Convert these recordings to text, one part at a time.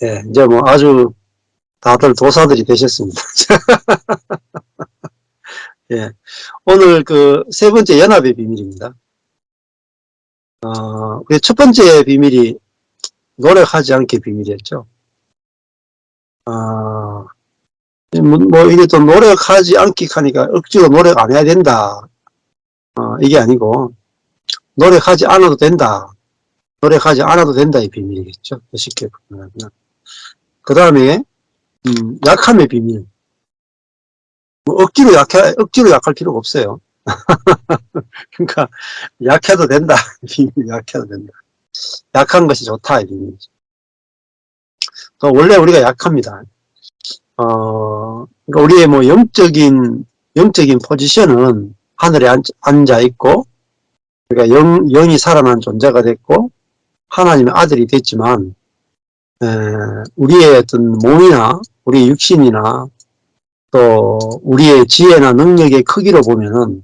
예, 이제 뭐 아주 다들 도사들이 되셨습니다. 예. 오늘 그 세 번째 연합의 비밀입니다. 그 첫 번째 비밀이 노력하지 않게 비밀이었죠. 뭐 이게 또 노력하지 않기 하니까 억지로 노력 안 해야 된다. 이게 아니고 노력하지 않아도 된다. 노력하지 않아도 된다의 비밀이겠죠. 쉽게 표현하면. 그 다음에 약함의 비밀. 뭐 억지로 약할 필요가 없어요. 그러니까 약해도 된다. 비밀 약해도 된다. 약한 것이 좋다. 이 비밀이죠. 원래 우리가 약합니다. 그러니까 우리의 뭐 영적인 포지션은 하늘에 앉아 있고, 그러니까 영이 살아난 존재가 됐고, 하나님의 아들이 됐지만, 우리의 어떤 몸이나, 우리의 육신이나, 또, 우리의 지혜나 능력의 크기로 보면은,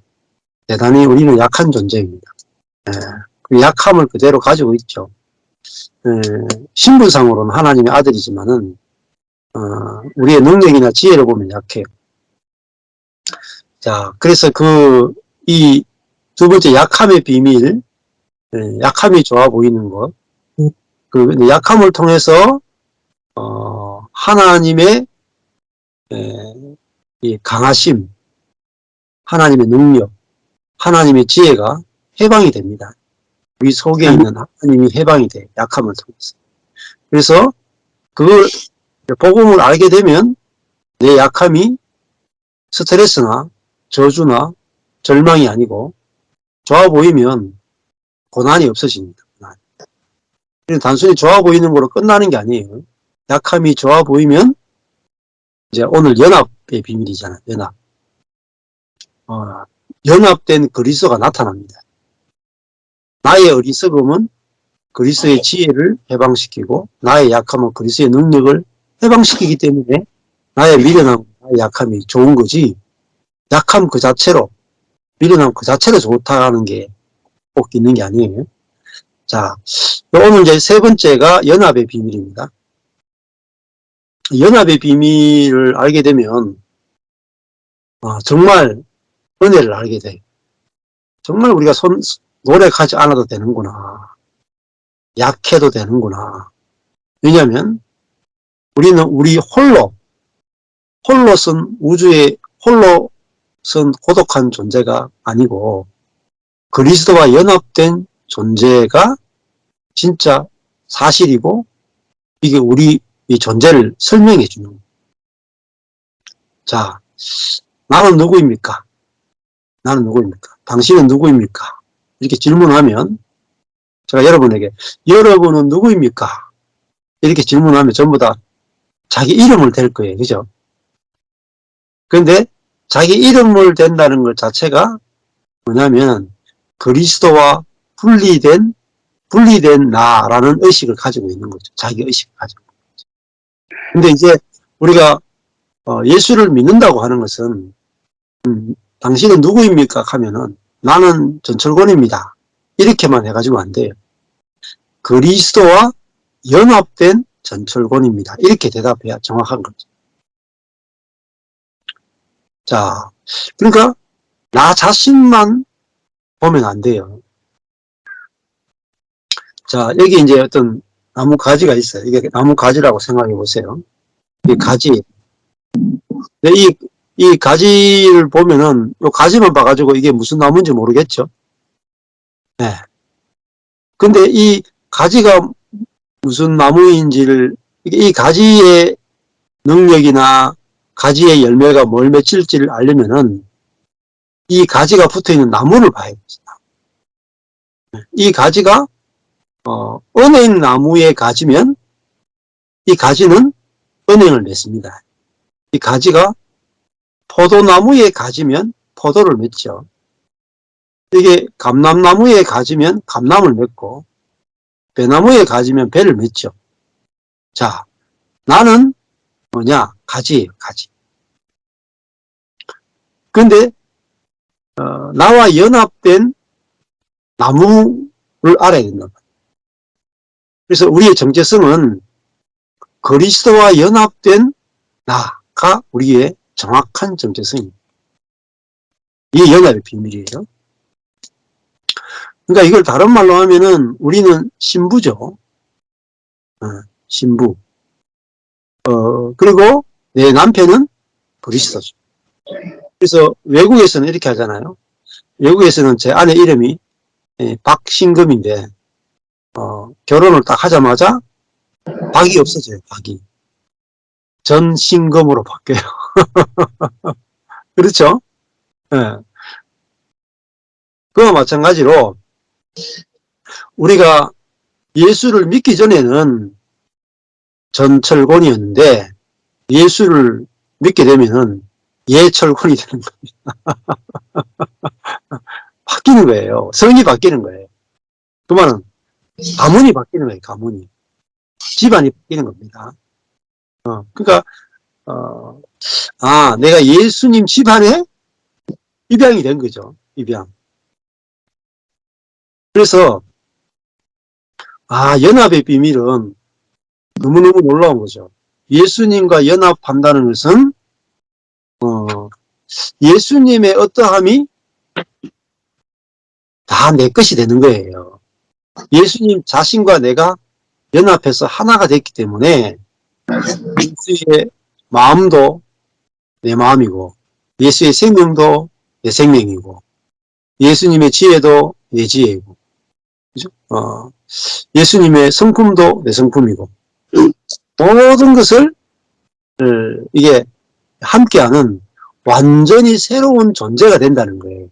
대단히 우리는 약한 존재입니다. 그 약함을 그대로 가지고 있죠. 신분상으로는 하나님의 아들이지만은, 우리의 능력이나 지혜를 보면 약해요. 자, 그래서 이 두 번째 약함의 비밀, 약함이 좋아 보이는 것, 그 약함을 통해서 하나님의 이 강하심, 하나님의 능력, 하나님의 지혜가 해방이 됩니다. 우리 속에 있는 하나님이 해방이 돼, 약함을 통해서. 그래서 그걸 복음을 알게 되면 내 약함이 스트레스나 저주나 절망이 아니고 좋아 보이면 고난이 없어집니다. 단순히 좋아 보이는 거로 끝나는 게 아니에요. 약함이 좋아 보이면 이제 오늘 연합의 비밀이잖아요. 연합. 연합된 그리스도가 나타납니다. 나의 어리석음은 그리스도의 지혜를 해방시키고 나의 약함은 그리스도의 능력을 해방시키기 때문에 나의 미련함, 나의 약함이 좋은 거지, 약함 그 자체로, 미련함 그 자체로 좋다는 게 꼭 있는 게 아니에요. 자, 오늘 이제 세 번째가 연합의 비밀입니다. 연합의 비밀을 알게 되면 정말 은혜를 알게 돼요. 정말 우리가 노력하지 않아도 되는구나. 약해도 되는구나. 왜냐하면 우리는 우리 홀로선 우주의 홀로선 고독한 존재가 아니고 그리스도와 연합된 존재가 진짜 사실이고, 이게 우리 이 존재를 설명해 주는 거예요. 자, 나는 누구입니까? 나는 누구입니까? 당신은 누구입니까? 이렇게 질문하면 제가 여러분에게 여러분은 누구입니까? 이렇게 질문하면 전부 다 자기 이름을 댈 거예요. 그죠? 그런데 자기 이름을 댄다는 것 자체가 뭐냐면 그리스도와 분리된 나라는 의식을 가지고 있는 거죠. 자기 의식을 가지고 있는 거죠. 근데 이제 우리가 예수를 믿는다고 하는 것은 당신은 누구입니까? 하면은 나는 전철권입니다. 이렇게만 해가지고 안 돼요. 그리스도와 연합된 전철권입니다. 이렇게 대답해야 정확한 거죠. 자, 그러니까 나 자신만 보면 안 돼요. 자, 여기 이제 어떤 나무 가지가 있어요. 이게 나무 가지라고 생각해 보세요. 이 가지. 이 가지를 보면은, 이 가지만 봐가지고 이게 무슨 나무인지 모르겠죠? 네. 근데 이 가지가 무슨 나무인지를, 이 가지의 능력이나 가지의 열매가 뭘 맺힐지를 알려면은 이 가지가 붙어 있는 나무를 봐야 됩니다. 이 가지가 은행 나무의 가지면 이 가지는 은행을 맺습니다. 이 가지가 포도나무의 가지면 포도를 맺죠. 이게 감람나무의 가지면 감람을 맺고 배나무의 가지면 배를 맺죠. 자, 나는 뭐냐? 가지예요, 가지. 근데 나와 연합된 나무를 알아야 된다. 그래서 우리의 정체성은 그리스도와 연합된 나가 우리의 정확한 정체성입니다. 이게 연합의 비밀이에요. 그러니까 이걸 다른 말로 하면은 우리는 신부죠. 신부. 그리고 내 남편은 그리스도죠. 그래서 외국에서는 이렇게 하잖아요. 외국에서는 제 아내 이름이 박신금인데 결혼을 딱 하자마자 박이 없어져요. 박이. 전신금으로 바뀌어요. 그렇죠? 네. 그와 마찬가지로 우리가 예수를 믿기 전에는 전철권이었는데 예수를 믿게 되면은 예철권이 되는 겁니다. 바뀌는 거예요. 성이 바뀌는 거예요. 그 말은 가문이 바뀌는 거예요. 가문이. 집안이 바뀌는 겁니다. 그러니까 내가 예수님 집안에 입양이 된 거죠. 입양. 그래서 연합의 비밀은 너무너무 놀라운 거죠. 예수님과 연합한다는 것은 예수님의 어떠함이 다 내 것이 되는 거예요. 예수님 자신과 내가 연합해서 하나가 됐기 때문에 예수의 마음도 내 마음이고 예수의 생명도 내 생명이고 예수님의 지혜도 내 지혜이고 그죠? 예수님의 성품도 내 성품이고 모든 것을 이게 함께하는 완전히 새로운 존재가 된다는 거예요.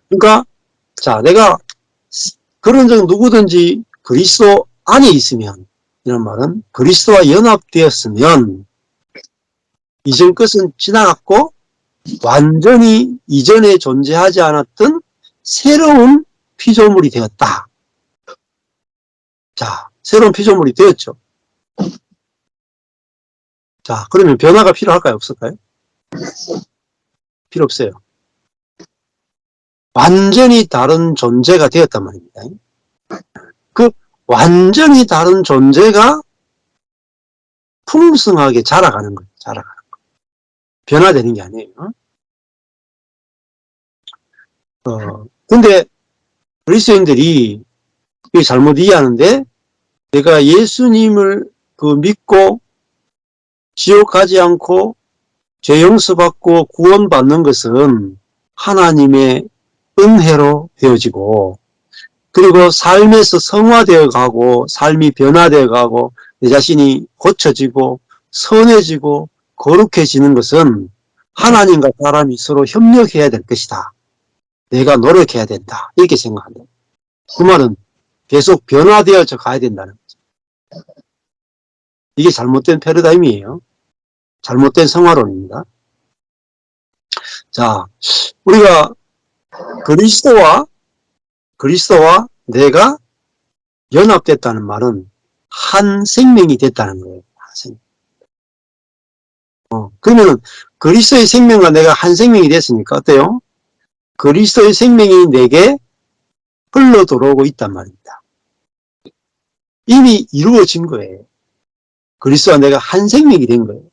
그러니까 내가 그런 적 누구든지 그리스도 안에 있으면 이런 말은 그리스도와 연합되었으면 이전 것은 지나갔고 완전히 이전에 존재하지 않았던 새로운 피조물이 되었다. 새로운 피조물이 되었죠. 그러면 변화가 필요할까요? 없을까요? 필요 없어요. 완전히 다른 존재가 되었단 말입니다. 그 완전히 다른 존재가 풍성하게 자라가는 거예요. 변화되는 게 아니에요. 근데 그리스도인들이 잘못 이해하는데 내가 예수님을 믿고 지옥 가지 않고 죄 용서받고 구원받는 것은 하나님의 은혜로 되어지고 그리고 삶에서 성화되어 가고 삶이 변화되어 가고 내 자신이 고쳐지고 선해지고 거룩해지는 것은 하나님과 사람이 서로 협력해야 될 것이다. 내가 노력해야 된다. 이렇게 생각한다. 그 말은 계속 변화되어져 가야 된다는 거죠. 이게 잘못된 패러다임이에요. 잘못된 성화론입니다. 우리가 그리스도와 내가 연합됐다는 말은 한 생명이 됐다는 거예요. 한 생명. 그러면 그리스도의 생명과 내가 한 생명이 됐으니까 어때요? 그리스도의 생명이 내게 흘러 들어오고 있단 말입니다. 이미 이루어진 거예요. 그리스도와 내가 한 생명이 된 거예요.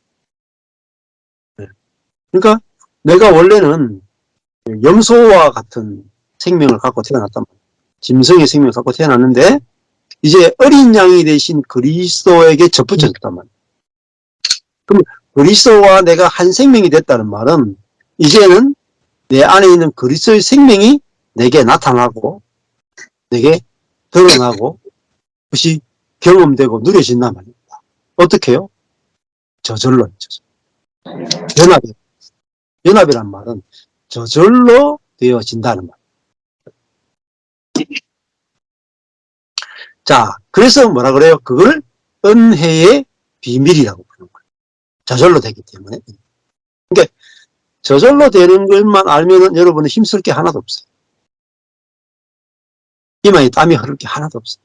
그러니까 내가 원래는 염소와 같은 생명을 갖고 태어났단 말이에요. 짐승의 생명을 갖고 태어났는데 이제 어린 양이 되신 그리스도에게 접붙여졌단 말이에요. 그럼 그리스도와 내가 한 생명이 됐다는 말은 이제는 내 안에 있는 그리스도의 생명이 내게 나타나고 내게 드러나고 그것이 경험되고 누려진단 말입니다. 어떻게 해요? 저절로. 연합이란 말은 저절로 되어진다는 말. 그래서 뭐라 그래요? 그걸 은혜의 비밀이라고 부르는 거예요. 저절로 되기 때문에. 그러니까 저절로 되는 것만 알면은 여러분은 힘쓸 게 하나도 없어요. 이마에 땀이 흐를 게 하나도 없어요.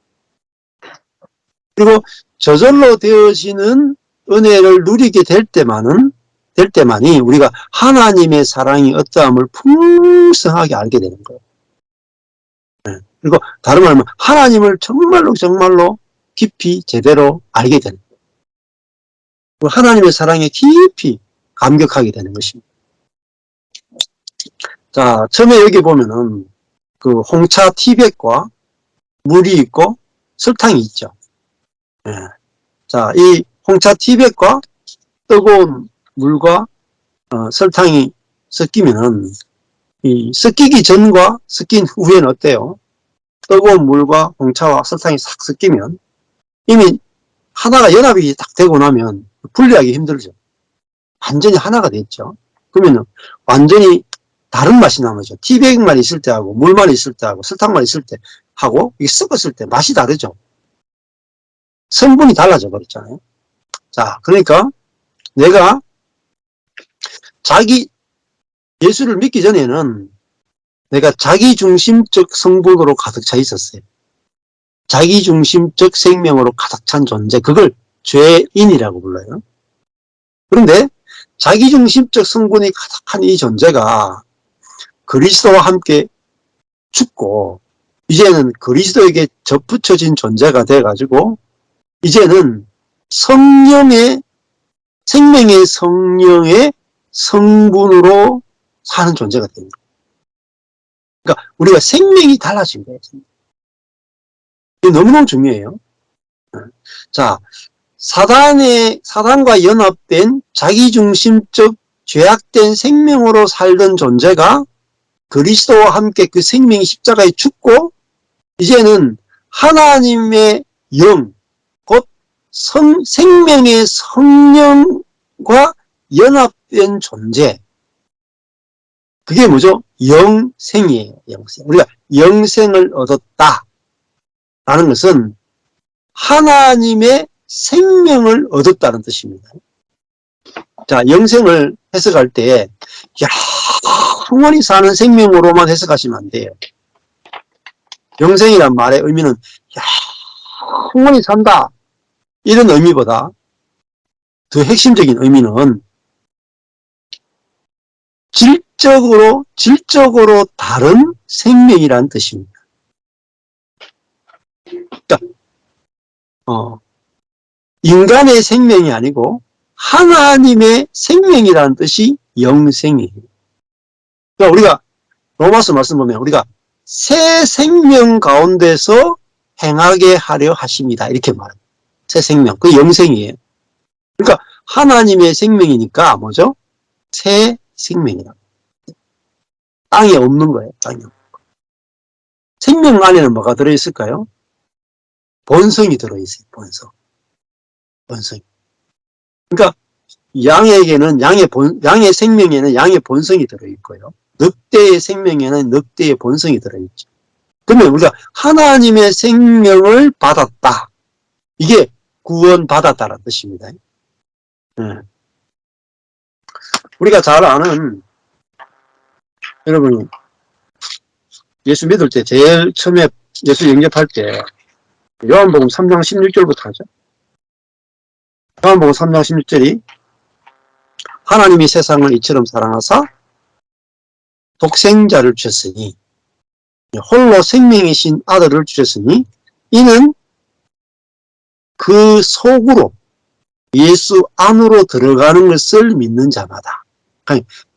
그리고 저절로 되어지는 은혜를 누리게 될 때만이 우리가 하나님의 사랑이 어떠함을 풍성하게 알게 되는 거예요. 그리고 다른 말로 하면 하나님을 정말로 깊이 제대로 알게 되는 거예요. 하나님의 사랑에 깊이 감격하게 되는 것입니다. 자, 처음에 여기 보면은 그 홍차 티백과 물이 있고 설탕이 있죠. 예. 자, 이 홍차 티백과 뜨거운 물과 설탕이 섞이면은 이 섞이기 전과 섞인 후에는 어때요? 뜨거운 물과 홍차와 설탕이 싹 섞이면 이미 하나가 연합이 딱 되고 나면 분리하기 힘들죠. 완전히 하나가 됐죠. 그러면 완전히 다른 맛이 나죠. 티백만 있을 때하고 물만 있을 때하고 설탕만 있을 때 하고 이게 섞었을 때 맛이 다르죠. 성분이 달라져 버렸잖아요. 자, 그러니까 내가 예수를 믿기 전에는 내가 자기중심적 성분으로 가득 차 있었어요. 자기중심적 생명으로 가득 찬 존재, 그걸 죄인이라고 불러요. 그런데 자기중심적 성분이 가득한 이 존재가 그리스도와 함께 죽고 이제는 그리스도에게 접붙여진 존재가 돼가지고 이제는 생명의 성령의 성분으로 사는 존재가 됩니다. 그러니까 우리가 생명이 달라진 거예요. 이게 너무너무 중요해요. 자, 사단과 연합된 자기중심적 죄악된 생명으로 살던 존재가 그리스도와 함께 그 생명이 십자가에 죽고 이제는 하나님의 영, 곧 생명의 성령과 연합된 존재. 그게 뭐죠? 영생이에요. 영생. 우리가 영생을 얻었다. 라는 것은 하나님의 생명을 얻었다는 뜻입니다. 자, 영생을 해석할 때 영원히 사는 생명으로만 해석하시면 안 돼요. 영생이란 말의 의미는 영원히 산다 이런 의미보다 더 핵심적인 의미는 질적으로 다른 생명이라는 뜻입니다. 그러니까 인간의 생명이 아니고 하나님의 생명이라는 뜻이 영생이에요. 그러니까 우리가 로마서 말씀 보면 우리가 새 생명 가운데서 행하게 하려 하십니다. 이렇게 말해요. 새 생명, 그 영생이에요. 그러니까 하나님의 생명이니까 뭐죠? 새 생명이다. 땅에 없는 거예요. 땅에 없는 거. 생명 안에는 뭐가 들어있을까요? 본성이 들어있어요. 본성. 그러니까 양에게는 양의 생명에는 양의 본성이 들어있고요. 늑대의 생명에는 늑대의 본성이 들어있죠. 그러면 우리가 하나님의 생명을 받았다. 이게 구원받았다는 뜻입니다. 우리가 잘 아는, 여러분, 예수 믿을 때 제일 처음에 예수 영접할 때 요한복음 3장 16절부터 하죠. 요한복음 3장 16절이 하나님이 세상을 이처럼 사랑하사 독생자를 주셨으니 홀로 생명이신 아들을 주셨으니 이는 그 속으로 예수 안으로 들어가는 것을 믿는 자마다,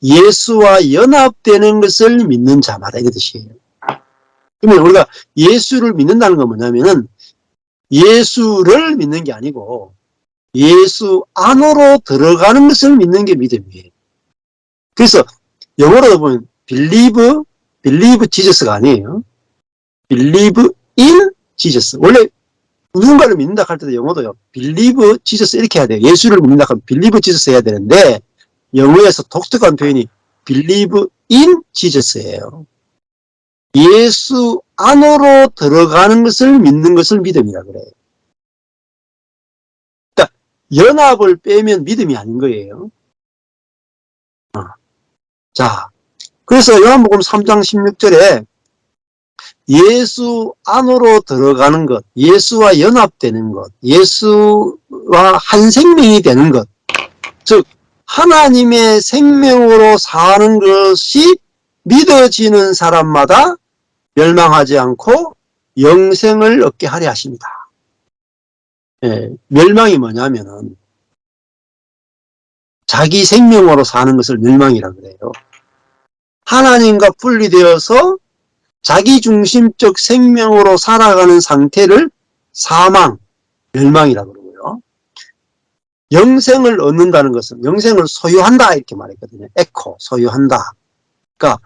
예수와 연합되는 것을 믿는 자마다 이런 뜻이에요. 그러면 우리가 예수를 믿는다는 건 뭐냐면은 예수를 믿는 게 아니고 예수 안으로 들어가는 것을 믿는 게 믿음이에요. 그래서 영어로 보면 believe Jesus가 아니에요. believe in Jesus. 원래 누군가를 믿는다 할 때도 영어도요. believe Jesus 이렇게 해야 돼요. 예수를 믿는다 하면 believe Jesus 해야 되는데 영어에서 독특한 표현이 believe in Jesus예요. 예수 안으로 들어가는 것을 믿는 것을 믿음이라 그래요. 그러니까 연합을 빼면 믿음이 아닌 거예요. 자, 그래서 요한복음 3장 16절에 예수 안으로 들어가는 것, 예수와 연합되는 것, 예수와 한 생명이 되는 것, 즉 하나님의 생명으로 사는 것이 믿어지는 사람마다 멸망하지 않고 영생을 얻게 하려 하십니다. 멸망이 뭐냐면은 자기 생명으로 사는 것을 멸망이라 그래요. 하나님과 분리되어서 자기중심적 생명으로 살아가는 상태를 사망, 멸망이라 그러고요. 영생을 얻는다는 것은 영생을 소유한다 이렇게 말했거든요. 에코, 소유한다. 그러니까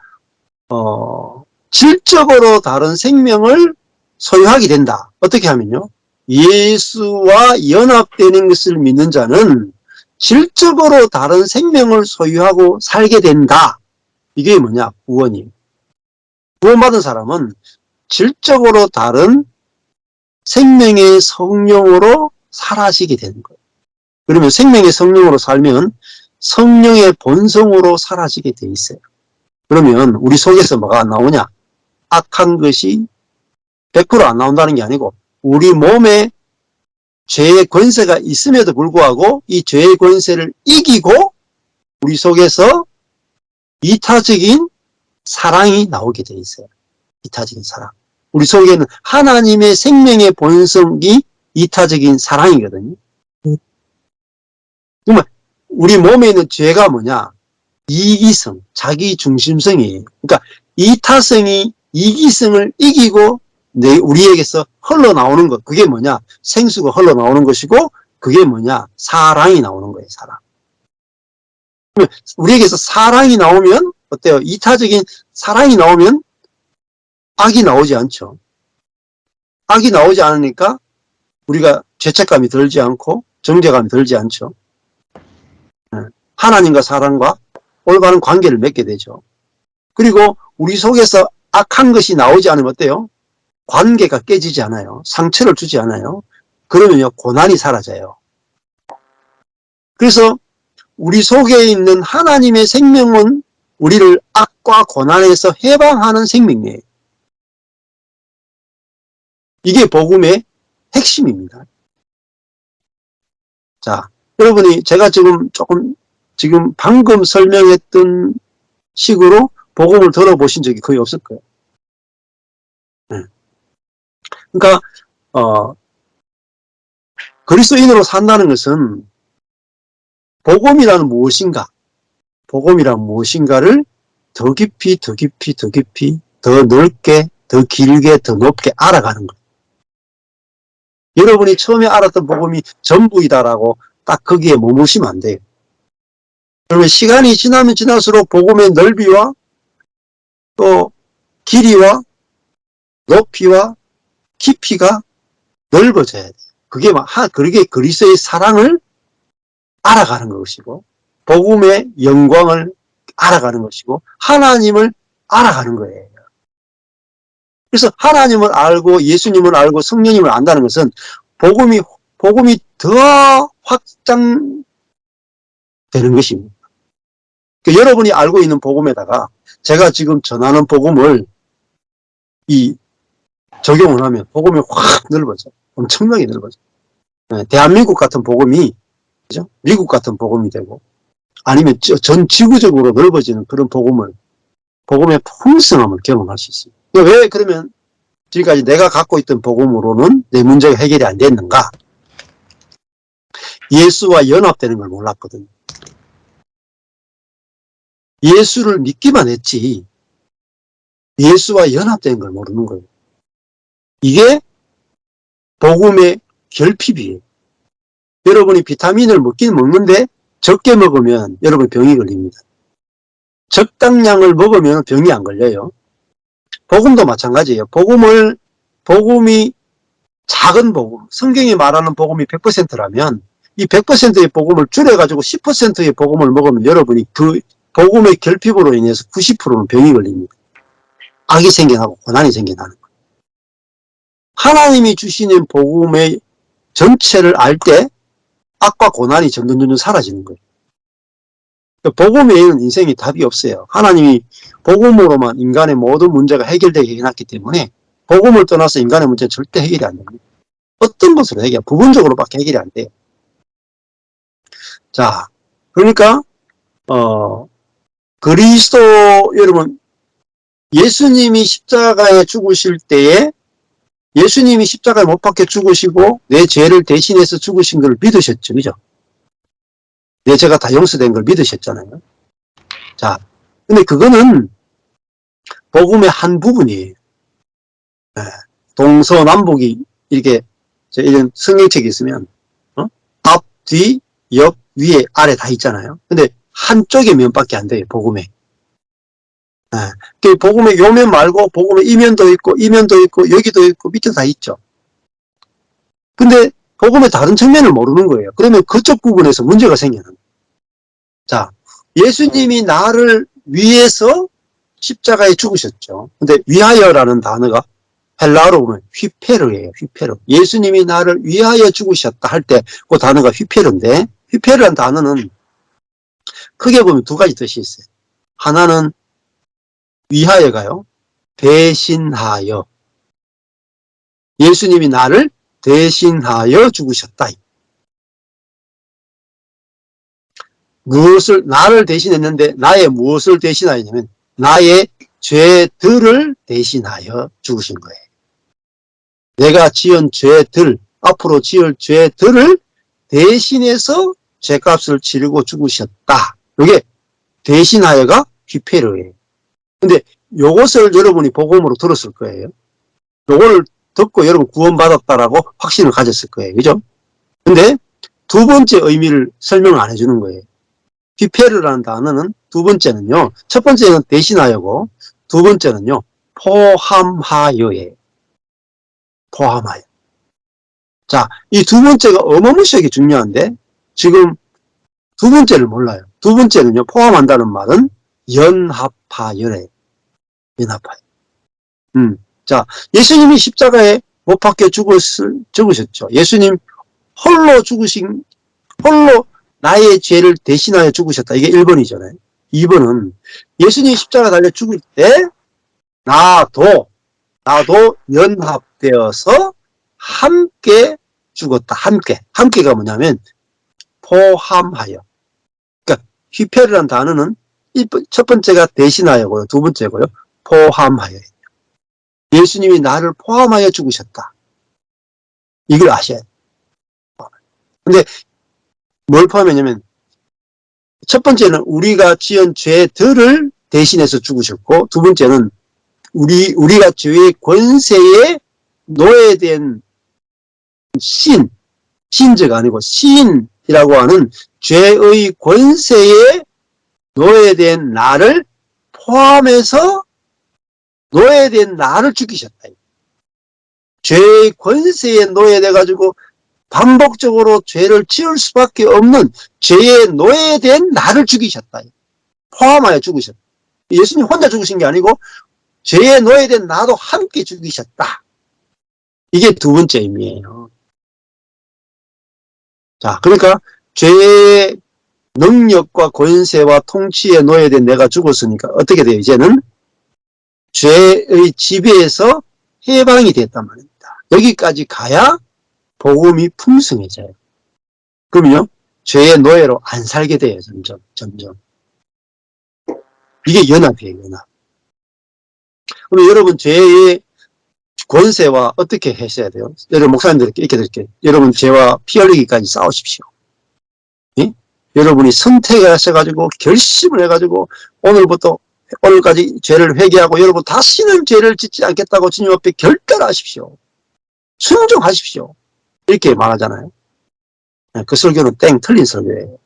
질적으로 다른 생명을 소유하게 된다. 어떻게 하면요. 예수와 연합되는 것을 믿는 자는 질적으로 다른 생명을 소유하고 살게 된다. 이게 뭐냐? 구원이에요. 구원받은 사람은 질적으로 다른 생명의 성령으로 사라지게 되는 거예요. 그러면 생명의 성령으로 살면 성령의 본성으로 사라지게 돼 있어요. 그러면 우리 속에서 뭐가 나오냐? 악한 것이 100% 안 나온다는 게 아니고 우리 몸에 죄의 권세가 있음에도 불구하고 이 죄의 권세를 이기고 우리 속에서 이타적인 사랑이 나오게 돼 있어요. 이타적인 사랑. 우리 속에는 하나님의 생명의 본성이 이타적인 사랑이거든요. 정말 우리 몸에 있는 죄가 뭐냐? 이기성, 자기중심성이에요. 그러니까 이타성이 이기성을 이기고 우리에게서 흘러나오는 것. 그게 뭐냐? 생수가 흘러나오는 것이고 그게 뭐냐? 사랑이 나오는 거예요. 사랑. 우리에게서 사랑이 나오면 어때요? 이타적인 사랑이 나오면 악이 나오지 않죠. 악이 나오지 않으니까 우리가 죄책감이 들지 않고 정죄감이 들지 않죠. 하나님과 사람과 올바른 관계를 맺게 되죠. 그리고 우리 속에서 악한 것이 나오지 않으면 어때요? 관계가 깨지지 않아요. 상처를 주지 않아요. 그러면요, 고난이 사라져요. 그래서 우리 속에 있는 하나님의 생명은 우리를 악과 고난에서 해방하는 생명이에요. 이게 복음의 핵심입니다. 자, 여러분이 제가 지금 방금 설명했던 식으로 복음을 들어보신 적이 거의 없을 거예요. 그러니까 그리스도인으로 산다는 것은 복음이란 무엇인가, 복음이란 무엇인가를 더 깊이, 더 깊이, 더 깊이, 더 넓게, 더 길게, 더 높게 알아가는 거예요. 여러분이 처음에 알았던 복음이 전부이다라고 딱 거기에 머무시면 안 돼요. 그러면 시간이 지나면 지날수록 복음의 넓이와 또 길이와 높이와 깊이가 넓어져야 돼요. 그게 그리스도의 사랑을 알아가는 것이고 복음의 영광을 알아가는 것이고 하나님을 알아가는 거예요. 그래서 하나님을 알고 예수님을 알고 성령님을 안다는 것은 복음이 더 확장되는 것입니다. 그러니까 여러분이 알고 있는 복음에다가 제가 지금 전하는 복음을 적용을 하면 복음이 확 넓어져. 엄청나게 넓어져. 대한민국 같은 복음이, 그죠? 미국 같은 복음이 되고, 아니면 전 지구적으로 넓어지는 그런 복음의 풍성함을 경험할 수 있습니다. 왜 그러면 지금까지 내가 갖고 있던 복음으로는 내 문제가 해결이 안 됐는가? 예수와 연합되는 걸 몰랐거든요. 예수를 믿기만 했지, 예수와 연합되는 걸 모르는 거예요. 이게 복음의 결핍이에요. 여러분이 비타민을 먹긴 먹는데 적게 먹으면 여러분 병이 걸립니다. 적당량을 먹으면 병이 안 걸려요. 복음도 마찬가지예요. 복음이 작은 복음, 성경이 말하는 복음이 100%라면 이 100%의 복음을 줄여가지고 10%의 복음을 먹으면 여러분이 그 복음의 결핍으로 인해서 90%는 병이 걸립니다. 악이 생겨나고 고난이 생겨나는 거예요. 하나님이 주시는 복음의 전체를 알 때 악과 고난이 점점 사라지는 거예요. 복음 외에는 인생에 답이 없어요. 하나님이 복음으로만 인간의 모든 문제가 해결되게 해놨기 때문에 복음을 떠나서 인간의 문제는 절대 해결이 안 됩니다. 어떤 것으로 부분적으로밖에 해결이 안 돼요. 자, 그러니까 그리스도 여러분 예수님이 십자가에 죽으실 때에 예수님이 십자가에 못 박혀 죽으시고 내 죄를 대신해서 죽으신 걸 믿으셨죠. 그죠? 내 죄가 다 용서된 걸 믿으셨잖아요. 자, 근데 그거는 복음의 한 부분이에요. 네. 동서남북이 이렇게 이런 성경책이 있으면 앞, 뒤, 옆, 위에, 아래 다 있잖아요. 근데 한쪽의 면밖에 안 돼요. 복음에. 네. 복음의 요면 말고 복음의 이면도 있고 이면도 있고 여기도 있고 밑에 다 있죠. 근데 복음의 다른 측면을 모르는 거예요. 그러면 그쪽 부분에서 문제가 생겨요. 자, 예수님이 나를 위해서 십자가에 죽으셨죠. 근데 위하여라는 단어가 헬라어로 보면 휘페르예요. 휘페르. 예수님이 나를 위하여 죽으셨다 할 때 그 단어가 휘페르인데, 휘페르라는 단어는 크게 보면 두 가지 뜻이 있어요. 하나는 위하여가요, 대신하여. 예수님이 나를 대신하여 죽으셨다. 무엇을, 나를 대신했는데 나의 무엇을 대신하였냐면 나의 죄들을 대신하여 죽으신 거예요. 내가 지은 죄들, 앞으로 지을 죄들을 대신해서 죄값을 치르고 죽으셨다. 이게 대신하여가 휘페르예요. 근데 요것을 여러분이 복음으로 들었을 거예요. 요걸 듣고 여러분 구원받았다라고 확신을 가졌을 거예요. 그죠? 근데 두 번째 의미를 설명을 안 해주는 거예요. 휘페르라는 단어는 두 번째는요, 첫 번째는 대신하여고, 두 번째는요, 포함하여예요. 포함하여. 자, 이 두 번째가 어마무시하게 중요한데, 지금 두 번째를 몰라요. 두 번째는요, 포함한다는 말은 연합하여래요. 연합하여. 자, 예수님이 십자가에 못 박혀 죽으셨죠. 예수님 홀로 나의 죄를 대신하여 죽으셨다. 이게 1번이잖아요. 2번은 예수님이 십자가 달려 죽을 때 나도 연합되어서 함께 죽었다. 함께가 뭐냐면 포함하여. 그러니까 휘페르란 단어는 첫 번째가 대신하여고요. 두 번째고요. 포함하여. 예수님이 나를 포함하여 죽으셨다. 이걸 아셔야 돼요. 근데 뭘 포함했냐면 첫 번째는 우리가 지은 죄들을 대신해서 죽으셨고, 두 번째는 우리가 죄의 권세에 노예된 신자가 아니고 신이라고 하는 죄의 권세에 노예된 나를 포함해서 노예된 나를 죽이셨다. 죄의 권세에 노예돼가지고 반복적으로 죄를 지을 수밖에 없는 죄에 노예된 나를 죽이셨다. 포함하여 죽으셨다. 예수님 혼자 죽으신 게 아니고 죄에 노예된 나도 함께 죽이셨다. 이게 두 번째 의미예요. 자, 그러니까 죄의 능력과 권세와 통치에 노예된 내가 죽었으니까 어떻게 돼요? 이제는 죄의 지배에서 해방이 됐단 말입니다. 여기까지 가야 복음이 풍성해져요. 그러면요, 죄의 노예로 안 살게 돼요. 점점. 이게 연합이에요. 연합. 그럼 여러분 죄의 권세와 어떻게 하셔야 돼요? 여러분 목사님들께 이렇게 드릴게요. 여러분 죄와 피 흘리기까지 싸우십시오. 예? 여러분이 선택하셔가지고 결심을 해가지고 오늘까지 죄를 회개하고 여러분 다시는 죄를 짓지 않겠다고 주님 앞에 결단하십시오. 순종하십시오. 이렇게 말하잖아요. 그 설교는 틀린 설교예요.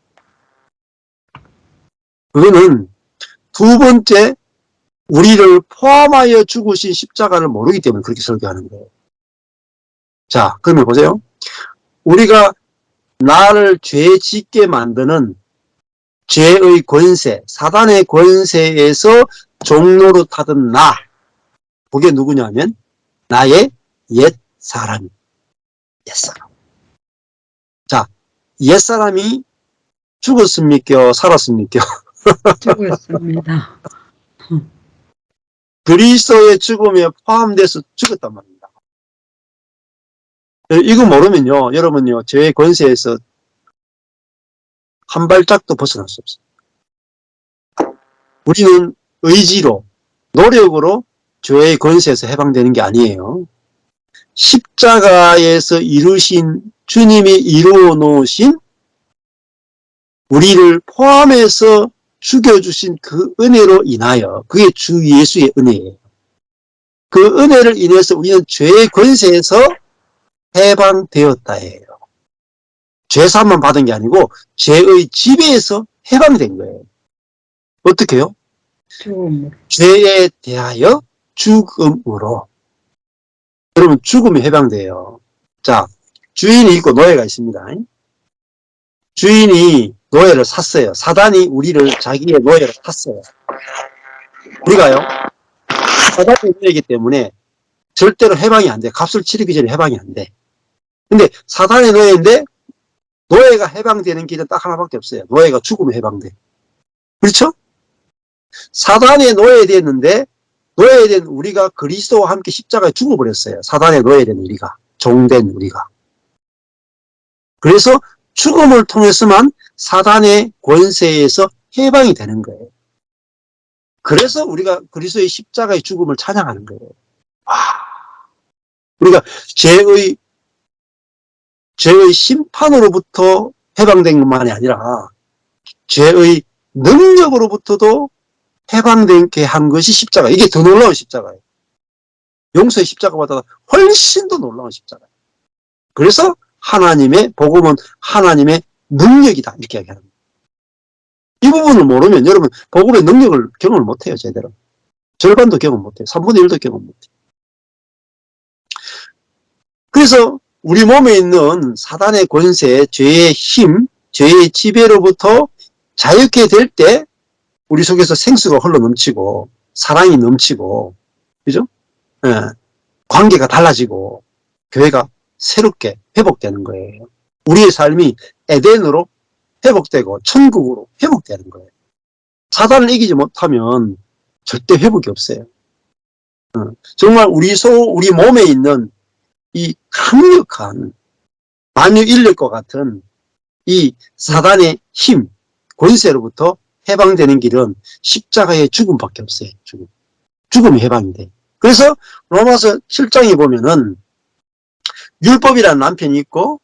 그거는 두 번째 우리를 포함하여 죽으신 십자가를 모르기 때문에 그렇게 설교하는 거예요. 자, 그러면 보세요. 우리가 나를 죄 짓게 만드는 죄의 권세, 사단의 권세에서 종로로 타던 나, 그게 누구냐면 나의 옛사람. 옛사람. 자, 옛사람이 죽었습니까? 살았습니까? 죽었습니다. 그리스도의 죽음에 포함돼서 죽었단 말입니다. 이거 모르면요, 여러분요, 죄의 권세에서 한 발짝도 벗어날 수 없어요. 우리는 의지로, 노력으로 죄의 권세에서 해방되는 게 아니에요. 십자가에서 이루신 주님이 이루어 놓으신 우리를 포함해서 죽여주신 그 은혜로 인하여 그게 주 예수의 은혜예요. 그 은혜를 인해서 우리는 죄의 권세에서 해방되었다 해요. 죄사함만 받은 게 아니고 죄의 지배에서 해방된 거예요. 어떻게요? 죽음으로. 죄에 대하여 죽음으로. 여러분 죽음이 해방돼요. 자, 주인이 있고 노예가 있습니다. 주인이 노예를 샀어요. 사단이 우리를 자기의 노예로 샀어요. 우리가요, 사단의 노예이기 때문에 절대로 해방이 안 돼. 값을 치르기 전에 해방이 안 돼. 근데 사단의 노예인데 노예가 해방되는 길은 딱 하나밖에 없어요. 노예가 죽으면 해방돼. 그렇죠? 사단의 노예됐는데 노예된 우리가 그리스도와 함께 십자가에 죽어버렸어요. 사단의 노예된 우리가, 종된 우리가. 그래서 죽음을 통해서만 사단의 권세에서 해방이 되는 거예요. 그래서 우리가 그리스도의 십자가의 죽음을 찬양하는 거예요. 와, 우리가 죄의 심판으로부터 해방된 것만이 아니라 죄의 능력으로부터도 해방되게 한 것이 십자가. 이게 더 놀라운 십자가예요. 용서의 십자가보다 훨씬 더 놀라운 십자가예요. 그래서 하나님의 복음은 하나님의 능력이다 이렇게 이야기하는 거예요. 이 부분을 모르면 여러분 복음의 능력을 경험을 못해요. 제대로. 절반도 경험 못해요. 3분의 1도 경험 못해요. 그래서 우리 몸에 있는 사단의 권세, 죄의 힘, 죄의 지배로부터 자유케 될 때 우리 속에서 생수가 흘러넘치고 사랑이 넘치고, 그죠? 예, 관계가 달라지고 교회가 새롭게 회복되는 거예요. 우리의 삶이 에덴으로 회복되고 천국으로 회복되는 거예요. 사단을 이기지 못하면 절대 회복이 없어요. 정말 우리 몸에 있는 이 강력한 만유 인력과 같은 이 사단의 힘, 권세로부터 해방되는 길은 십자가의 죽음밖에 없어요. 죽음이 해방이 돼. 그래서 로마서 7장에 보면은 율법이라는 남편이 있고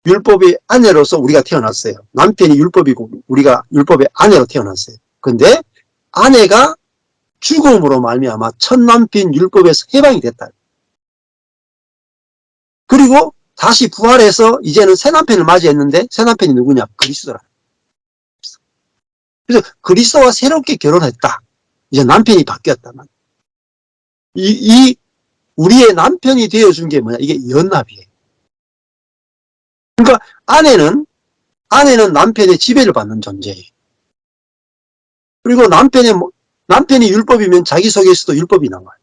율법의 아내로서 우리가 태어났어요. 남편이 율법이고 우리가 율법의 아내로 태어났어요. 근데 아내가 죽음으로 말미암아 첫 남편 율법에서 해방이 됐다. 그리고 다시 부활해서 이제는 새 남편을 맞이했는데 새 남편이 누구냐? 그리스도라. 그래서 그리스도와 새롭게 결혼했다. 이제 남편이 바뀌었다. 우리의 남편이 되어준 게 뭐냐? 이게 연합이에요. 그러니까 아내는 남편의 지배를 받는 존재예요. 그리고 남편이 율법이면 자기 속에서도 율법이 나와요.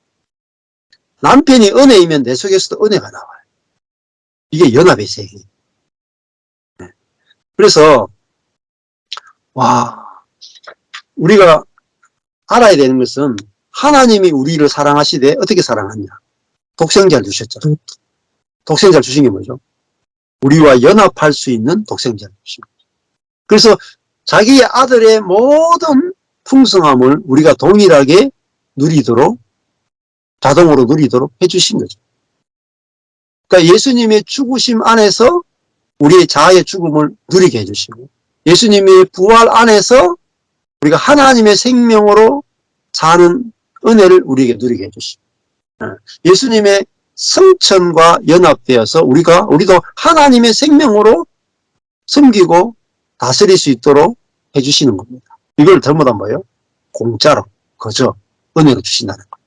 남편이 은혜이면 내 속에서도 은혜가 나와요. 이게 연합의 세계. 그래서 우리가 알아야 되는 것은 하나님이 우리를 사랑하시되 어떻게 사랑하냐? 독생자를 주셨죠. 독생자를 주신 게 뭐죠? 우리와 연합할 수 있는 독생자를 주신 거죠. 그래서 자기의 아들의 모든 풍성함을 우리가 동일하게 누리도록, 자동으로 누리도록 해주신 거죠. 그러니까 예수님의 죽으심 안에서 우리의 자아의 죽음을 누리게 해주시고, 예수님의 부활 안에서 우리가 하나님의 생명으로 사는 은혜를 우리에게 누리게 해주시고, 예수님의 성천과 연합되어서 우리도 하나님의 생명으로 섬기고 다스릴 수 있도록 해주시는 겁니다. 이걸 전부 다 뭐예요? 공짜로, 거저 은혜로 주신다는 거예요.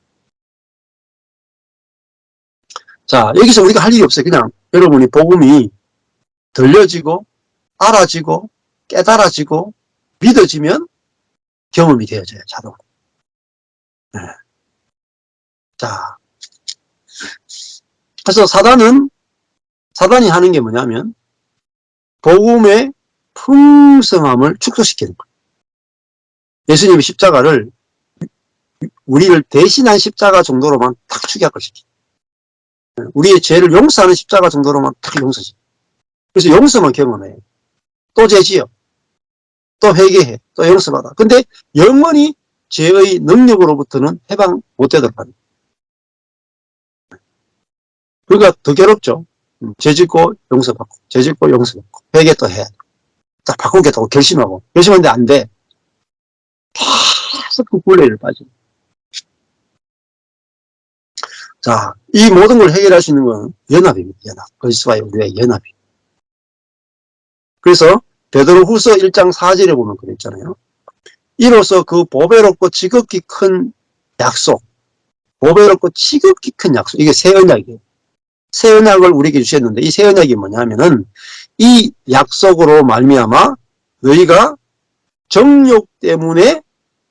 자, 여기서 우리가 할 일이 없어요. 그냥 여러분이 복음이 들려지고 알아지고 깨달아지고 믿어지면 경험이 되어져요. 자동으로. 네. 자, 그래서 사단이 하는 게 뭐냐면 복음의 풍성함을 축소시키는 거예요. 예수님의 십자가를 우리를 대신한 십자가 정도로만 딱 축약을 시켜요. 우리의 죄를 용서하는 십자가 정도로만 딱 용서시켜요. 그래서 용서만 경험해요. 또 죄지요. 또 회개해. 또 용서받아. 근데 영원히 죄의 능력으로부터는 해방 못 되도록 합니다. 그러니까 더 괴롭죠. 죄 짓고 용서받고, 죄 짓고 용서받고, 회개 또 해. 딱 바꾸겠다고 결심하는데 안 돼. 계속 그 굴레를 빠져. 자, 이 모든 걸 해결할 수 있는 건 연합입니다. 연합. 그리스도와의 우리의 연합이. 그래서 베드로후서 1장 4절에 보면 그랬잖아요. 이로써 그 보배롭고 지극히 큰 약속, 보배롭고 지극히 큰 약속, 이게 새 언약이에요. 새 언약을 우리에게 주셨는데 이 새 언약이 뭐냐면은 이 약속으로 말미암아 너희가 정욕 때문에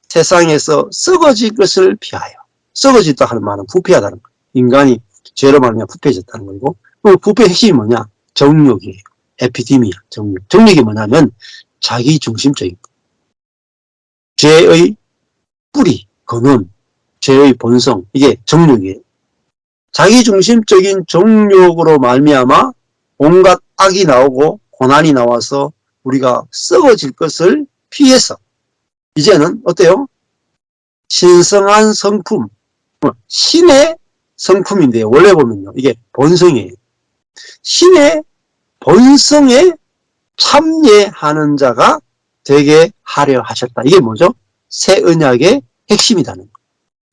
세상에서 썩어질 것을 피하여. 썩어졌다 하는 말은 부패하다는 거예요. 인간이 죄로 말미암아 부패해졌다는 거고, 그 부패의 핵심이 뭐냐? 정욕이에요. 에피디미아, 정욕. 정욕이 뭐냐면 자기 중심적인 거. 죄의 뿌리, 근원, 죄의 본성, 이게 정욕이에요. 자기 중심적인 정욕으로 말미암아 온갖 악이 나오고 고난이 나와서 우리가 썩어질 것을 피해서 이제는 어때요? 신성한 성품, 신의 성품인데요. 원래 보면요, 이게 본성이에요. 신의 본성에 참여하는 자가 되게 하려 하셨다. 이게 뭐죠? 새 언약의 핵심이라는 거예요.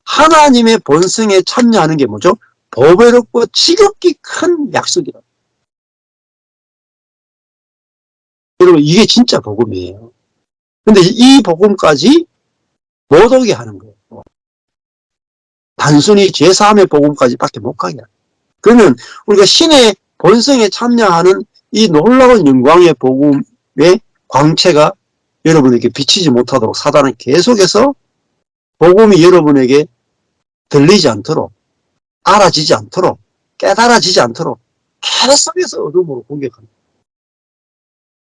하나님의 본성에 참여하는 게 뭐죠? 보배롭고 지극히 큰 약속이다. 여러분, 이게 진짜 복음이에요. 근데 이 복음까지 못 오게 하는 거예요. 단순히 죄사함의 복음까지 밖에 못 가게 하는 거예요. 그러면 우리가 신의 본성에 참여하는 이 놀라운 영광의 복음의 광채가 여러분에게 비치지 못하도록 사단은 계속해서 복음이 여러분에게 들리지 않도록, 알아지지 않도록, 깨달아지지 않도록 계속해서 어둠으로 공격합니다.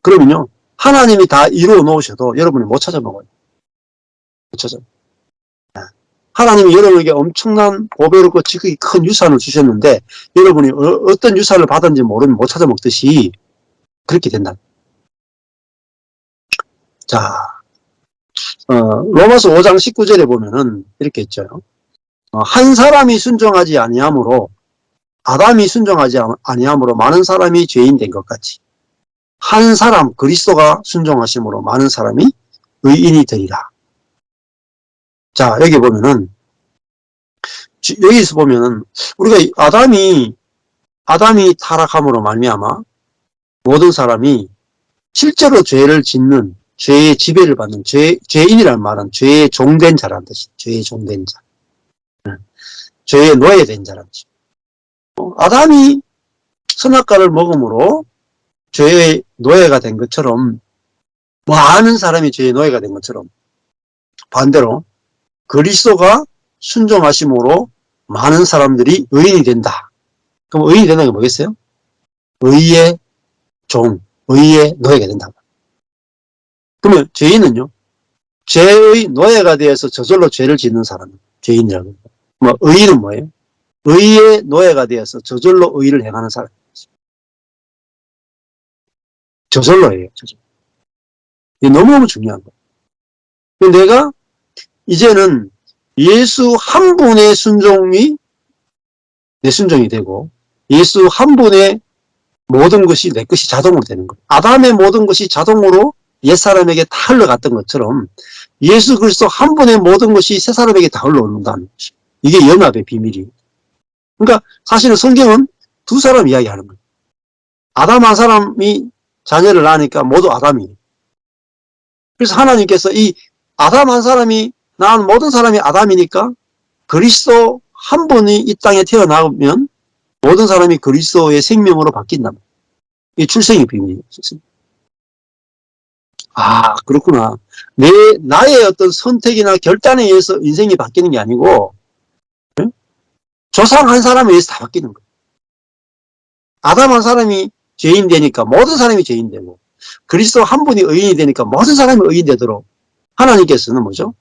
그러면요, 하나님이 다 이루어 놓으셔도 여러분이 못 찾아 먹어요. 못 찾아. 하나님이 여러분에게 엄청난 보배롭고 지극히 큰 유산을 주셨는데 여러분이 어떤 유산을 받았는지 모르면 못 찾아 먹듯이 그렇게 된다. 자, 로마서 5장 19절에 보면은 이렇게 있죠. 한 사람이 순종하지 아니하므로 아담이 순종하지 아니하므로 많은 사람이 죄인 된 것 같이 한 사람 그리스도가 순종하심으로 많은 사람이 의인이 되리라. 자, 여기 보면은 여기서 보면은 우리가 아담이 타락함으로 말미암아 모든 사람이 실제로 죄를 짓는 죄의 지배를 받는 죄인이라는 말은 죄의 종된 자라는 뜻이에요. 죄의 종된 자. 죄의 노예된 자라는 뜻이에요. 아담이 선악과를 먹음으로 죄의 노예가 된 것처럼 많은 사람이 죄의 노예가 된 것처럼 반대로 그리스도가 순종하심으로 많은 사람들이 의인이 된다. 그럼 의인이 된다는 게 뭐겠어요? 의의 종, 의의 노예가 된다. 그러면 죄인은요? 죄의 노예가 되어서 저절로 죄를 짓는 사람은 죄인이라고. 의인은 뭐예요? 의의 노예가 되어서 저절로 의를 행하는 사람. 저절로예요. 저절로. 이게 너무너무 중요한 거예요. 내가 이제는 예수 한 분의 순종이 내 순종이 되고 예수 한 분의 모든 것이 내 것이 자동으로 되는 거예요. 아담의 모든 것이 자동으로 옛사람에게 다 흘러갔던 것처럼 예수 그리스도 한 분의 모든 것이 새 사람에게 다 흘러온다는 것이 이게 연합의 비밀이에요. 그러니까 사실은 성경은 두 사람 이야기하는 거예요. 아담 한 사람이 자녀를 낳으니까 모두 아담이에요. 그래서 하나님께서 이 아담 한 사람이 낳은 모든 사람이 아담이니까 그리스도 한 분이 이 땅에 태어나면 모든 사람이 그리스도의 생명으로 바뀐다. 이게 출생의 비밀이에요. 아, 그렇구나. 나의 어떤 선택이나 결단에 의해서 인생이 바뀌는 게 아니고, 네? 조상 한 사람에 의해서 다 바뀌는 거예요. 아담 한 사람이 죄인 되니까 모든 사람이 죄인 되고, 그리스도 한 분이 의인이 되니까 모든 사람이 의인 되도록 하나님께서는 뭐죠?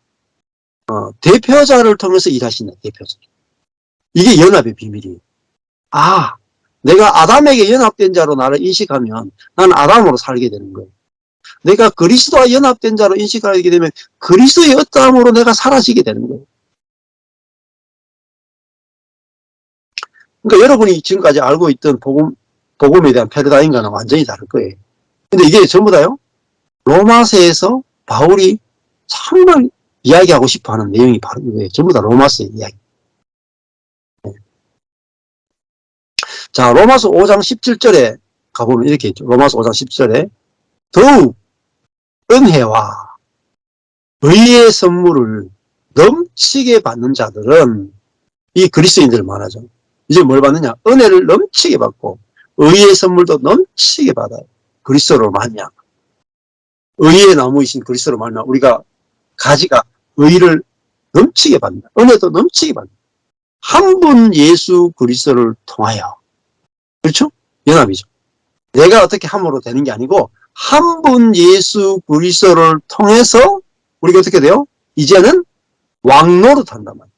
대표자를 통해서 일하신다, 대표자. 이게 연합의 비밀이에요. 아, 내가 아담에게 연합된 자로 나를 인식하면 나는 아담으로 살게 되는 거예요. 내가 그리스도와 연합된 자로 인식하게 되면 그리스도의 어떠함으로 내가 사라지게 되는 거예요. 그러니까 여러분이 지금까지 알고 있던 복음에 대한 패러다임과는 완전히 다를 거예요. 근데 이게 전부 다요, 로마서에서 바울이 정말 이야기하고 싶어 하는 내용이 바로 이거예요. 전부 다 로마서의 이야기. 자, 로마서 5장 17절에 가보면 이렇게 있죠. 로마서 5장 17절에 더욱 은혜와 의의 선물을 넘치게 받는 자들은, 이 그리스도인들을 말하죠. 이제 뭘 받느냐? 은혜를 넘치게 받고 의의 선물도 넘치게 받아요. 그리스도로 말미암아. 의의 나무이신 그리스도로 말미암아 우리가 가지가 의를 넘치게 받는다. 은혜도 넘치게 받는다. 한 분 예수 그리스도를 통하여. 그렇죠? 연합이죠. 내가 어떻게 함으로 되는 게 아니고 한 분 예수 그리스도를 통해서 우리가 어떻게 돼요? 이제는 왕노릇 한단 말이에요.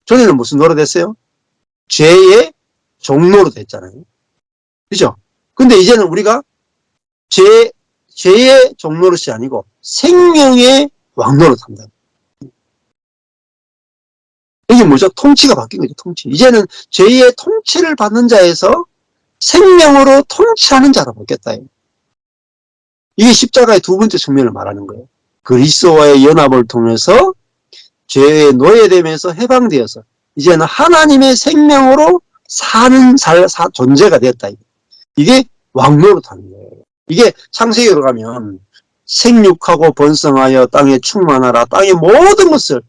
전에는 무슨 노릇 했어요? 죄의 종노릇 했잖아요. 그죠? 근데 이제는 우리가 죄의 종노릇이 아니고 생명의 왕노릇 한다. 이게 뭐죠? 통치가 바뀐 거죠, 통치. 이제는 죄의 통치를 받는 자에서 생명으로 통치하는 자로 바뀌었다. 이게 십자가의 두 번째 측면을 말하는 거예요. 그리스도와의 연합을 통해서 죄의 노예됨에서 해방되어서 이제는 하나님의 생명으로 사는 존재가 되었다. 이게 왕노릇하는 거예요. 이게 창세기로 가면 생육하고 번성하여 땅에 충만하라, 땅의 모든 것을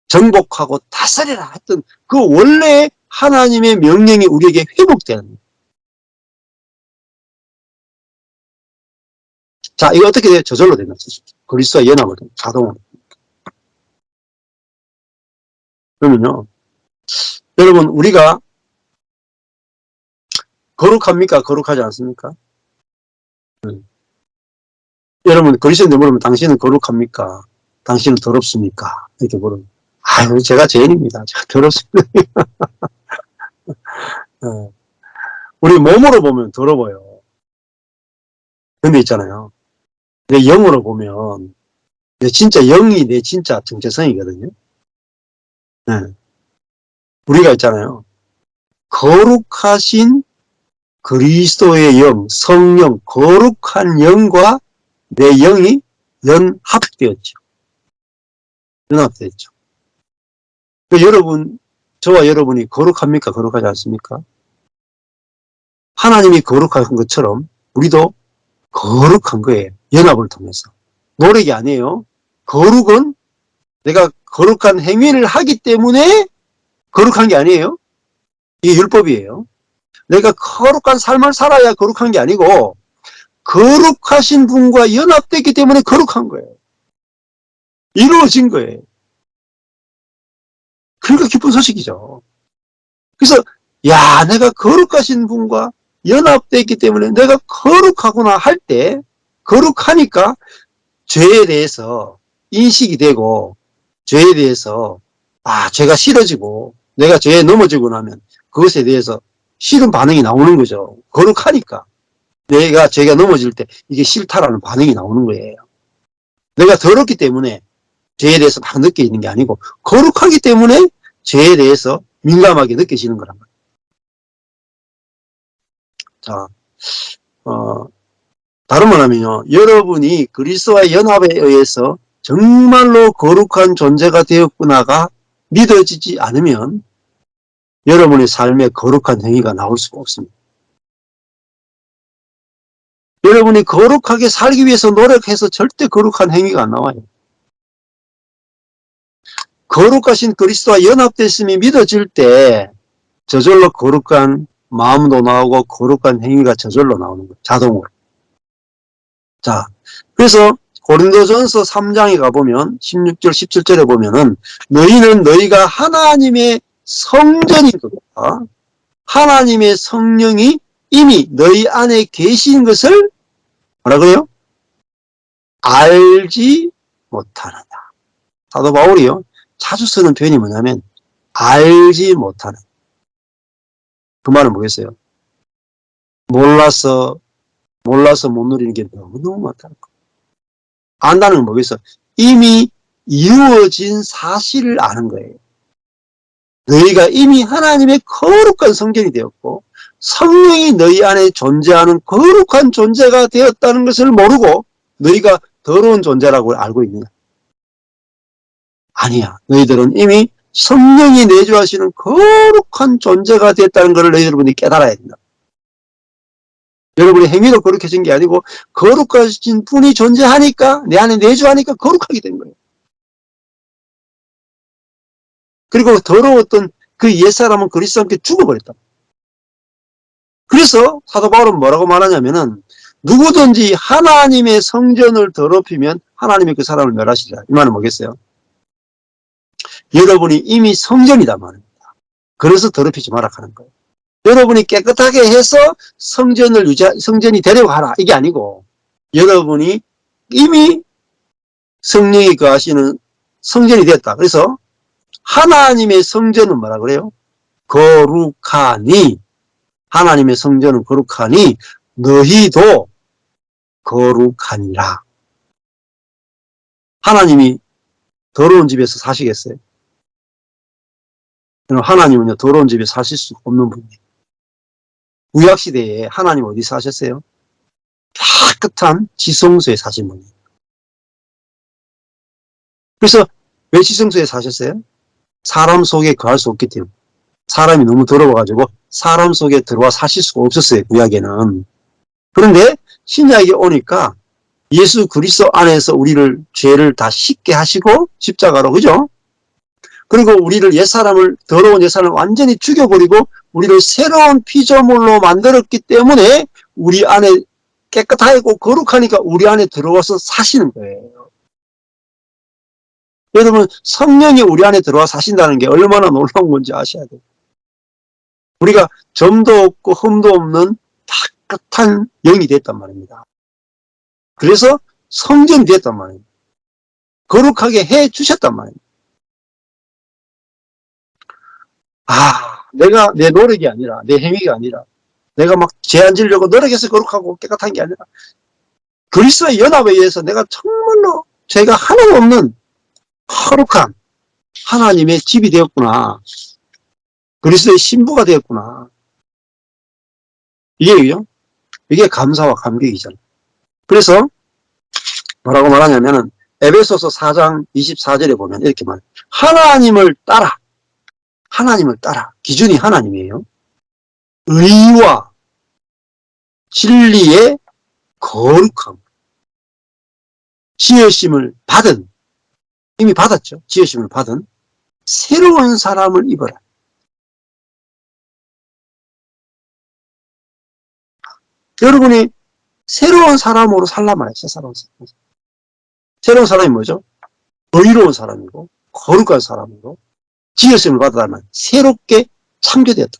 정복하고 다스리라 했던 그 원래의 하나님의 명령이 우리에게 회복되는 거예요. 자, 이거 어떻게 돼요? 저절로 된다. 그리스도와 연합을 자동으로. 그러면요, 여러분, 우리가 거룩합니까? 거룩하지 않습니까? 여러분, 그리스도인들 물으면 당신은 거룩합니까? 당신은 더럽습니까? 이렇게 물으면, 아유, 제가 죄인입니다. 제가 더럽습니다. 우리 몸으로 보면 더러워요. 근데 있잖아요, 내 영으로 보면 내 진짜 영이 내 진짜 정체성이거든요. 네. 우리가 있잖아요, 거룩하신 그리스도의 영, 성령, 거룩한 영과 내 영이 연합되었죠. 연합되었죠. 여러분, 저와 여러분이 거룩합니까? 거룩하지 않습니까? 하나님이 거룩한 것처럼 우리도 거룩한 거예요. 연합을 통해서. 노력이 아니에요. 거룩은 내가 거룩한 행위를 하기 때문에 거룩한 게 아니에요. 이게 율법이에요. 내가 거룩한 삶을 살아야 거룩한 게 아니고 거룩하신 분과 연합됐기 때문에 거룩한 거예요. 이루어진 거예요. 그러니까 기쁜 소식이죠. 그래서 야, 내가 거룩하신 분과 연합됐기 때문에 내가 거룩하구나 할 때, 거룩하니까 죄에 대해서 인식이 되고 죄에 대해서 죄가 싫어지고 내가 죄에 넘어지고 나면 그것에 대해서 싫은 반응이 나오는 거죠. 거룩하니까. 내가 죄가 넘어질 때 이게 싫다라는 반응이 나오는 거예요. 내가 더럽기 때문에 죄에 대해서 막 느껴지는 게 아니고 거룩하기 때문에 죄에 대해서 민감하게 느껴지는 거란 말이에요. 자, 다른 말하면요, 여러분이 그리스도와의 연합에 의해서 정말로 거룩한 존재가 되었구나가 믿어지지 않으면 여러분의 삶에 거룩한 행위가 나올 수가 없습니다. 여러분이 거룩하게 살기 위해서 노력해서 절대 거룩한 행위가 안 나와요. 거룩하신 그리스도와 연합됐음이 믿어질 때 저절로 거룩한 마음도 나오고 거룩한 행위가 저절로 나오는 거예요. 자동으로. 자, 그래서 고린도전서 3장에 가보면 16절 17절에 보면은 너희는 너희가 하나님의 성전인 것과 하나님의 성령이 이미 너희 안에 계신 것을 뭐라고요? 알지 못하느냐. 사도 바울이요, 자주 쓰는 표현이 뭐냐면 알지 못하는. 그 말은 뭐겠어요? 몰라서 못 누리는 게 너무너무 많다는 거. 안다는 건 뭐겠어요? 이미 이루어진 사실을 아는 거예요. 너희가 이미 하나님의 거룩한 성전이 되었고 성령이 너희 안에 존재하는 거룩한 존재가 되었다는 것을 모르고 너희가 더러운 존재라고 알고 있느냐? 아니야. 너희들은 이미 성령이 내주하시는 거룩한 존재가 되었다는 것을 너희들이 깨달아야 된다. 여러분의 행위로 거룩해진 게 아니고 거룩하신 분이 존재하니까 내 안에 내주하니까 거룩하게 된 거예요. 그리고 더러웠던 그 옛사람은 그리스도와 함께 죽어버렸다. 그래서 사도 바울은 뭐라고 말하냐면은 누구든지 하나님의 성전을 더럽히면 하나님이 그 사람을 멸하시리라. 이 말은 뭐겠어요? 여러분이 이미 성전이다 말입니다. 그래서 더럽히지 마라 하는 거예요. 여러분이 깨끗하게 해서 성전이 되려고 하라. 이게 아니고 여러분이 이미 성령이 거하시는 성전이 되었다. 그래서 하나님의 성전은 뭐라 그래요? 거룩하니 하나님의 성전은 거룩하니 너희도 거룩하니라. 하나님이 더러운 집에서 사시겠어요? 하나님은요 더러운 집에 사실 수 없는 분이에요. 구약시대에 하나님 어디 사셨어요? 깨끗한 지성소에 사신 분이에요. 그래서 왜 지성소에 사셨어요? 사람 속에 거할 수 없기 때문에. 사람이 너무 더러워가지고 사람 속에 들어와 사실 수가 없었어요. 구약에는. 그런데 신약에 오니까 예수 그리스도 안에서 우리를 죄를 다 씻게 하시고 십자가로, 그죠? 그리고 우리를 옛사람을, 더러운 옛사람을 완전히 죽여버리고 우리를 새로운 피조물로 만들었기 때문에 우리 안에 깨끗하고 거룩하니까 우리 안에 들어와서 사시는 거예요. 여러분, 성령이 우리 안에 들어와 사신다는 게 얼마나 놀라운 건지 아셔야 돼요. 우리가 점도 없고 흠도 없는 깨끗한 영이 됐단 말입니다. 그래서 성전이 됐단 말입니다. 거룩하게 해 주셨단 말입니다. 내가 내 노력이 아니라, 내 행위가 아니라, 내가 막 죄 안 지으려고 노력해서 거룩하고 깨끗한 게 아니라, 그리스도의 연합에 의해서 내가 정말로 죄가 하나도 없는 거룩한 하나님의 집이 되었구나. 그리스도의 신부가 되었구나. 이게 감사와 감격이잖아요. 그래서 뭐라고 말하냐면은 에베소서 4장 24절에 보면 이렇게 말해요. 하나님을 따라. 기준이 하나님이에요. 의와 진리의 거룩함. 지으심을 받은, 이미 받았죠. 지으심을 받은 새로운 사람을 입어라. 여러분이 새로운 사람으로 살란 말이에요. 새로운 사람이 뭐죠? 의로운 사람이고 거룩한 사람이고 지으심을 받았다면 새롭게 창조되었다.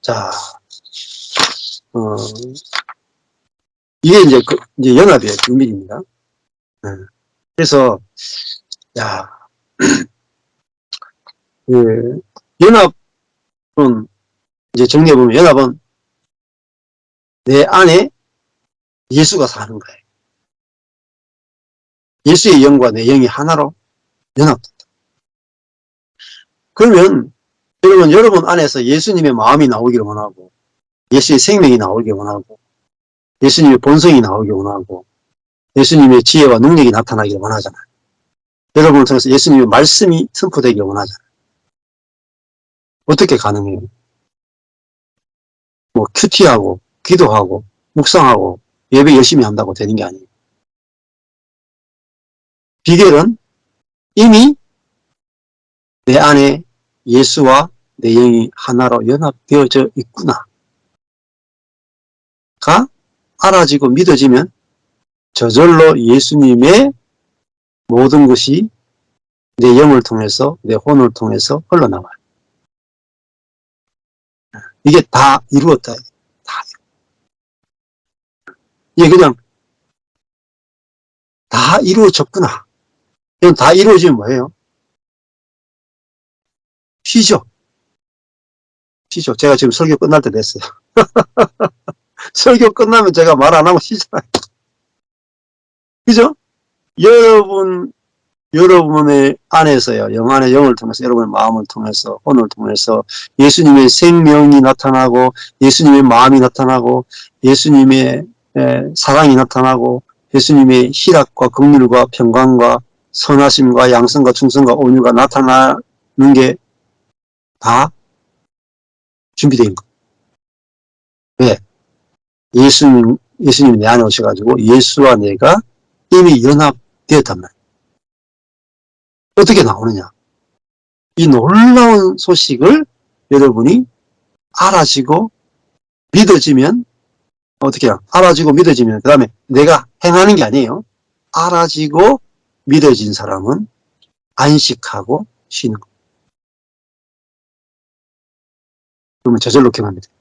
자, 이게 이제 연합의 비밀입니다. 그래서 연합은 이제 정리해보면 연합은 내 안에 예수가 사는 거예요. 예수의 영과 내 영이 하나로 연합된다. 그러면 여러분 안에서 예수님의 마음이 나오기를 원하고 예수의 생명이 나오기를 원하고 예수님의 본성이 나오기를 원하고 예수님의 지혜와 능력이 나타나기를 원하잖아요. 여러분을 통해서 예수님의 말씀이 선포되기를 원하잖아요. 어떻게 가능해요? 뭐 큐티하고 기도하고 묵상하고 예배 열심히 한다고 되는 게 아니에요. 비결은 이미 내 안에 예수와 내 영이 하나로 연합되어져 있구나 가 알아지고 믿어지면 저절로 예수님의 모든 것이 내 영을 통해서 내 혼을 통해서 흘러나와요. 이게 다 이루었다. 이게 그냥 다 이루어졌구나. 이건 다 이루어지면 뭐예요? 쉬죠. 제가 지금 설교 끝날 때 됐어요. 설교 끝나면 제가 말 안 하고 쉬잖아요. 그죠? 여러분의 안에서요, 영 안에 영을 통해서, 여러분의 마음을 통해서, 혼을 통해서 예수님의 생명이 나타나고, 예수님의 마음이 나타나고, 예수님의 사랑이 나타나고, 예수님의 희락과 긍휼과 평강과 선하심과 양성과 충성과 온유가 나타나는 게 다 준비된 거. 왜? 예수님이 내 안에 오셔가지고 예수와 내가 이미 연합되었단 말이에요. 어떻게 나오느냐? 이 놀라운 소식을 여러분이 알아지고 믿어지면, 어떻게 해요? 알아지고 믿어지면, 그 다음에 내가 행하는 게 아니에요. 알아지고 믿어진 사람은 안식하고 쉬는 거예요. 그러면 저절로 경험이 돼요.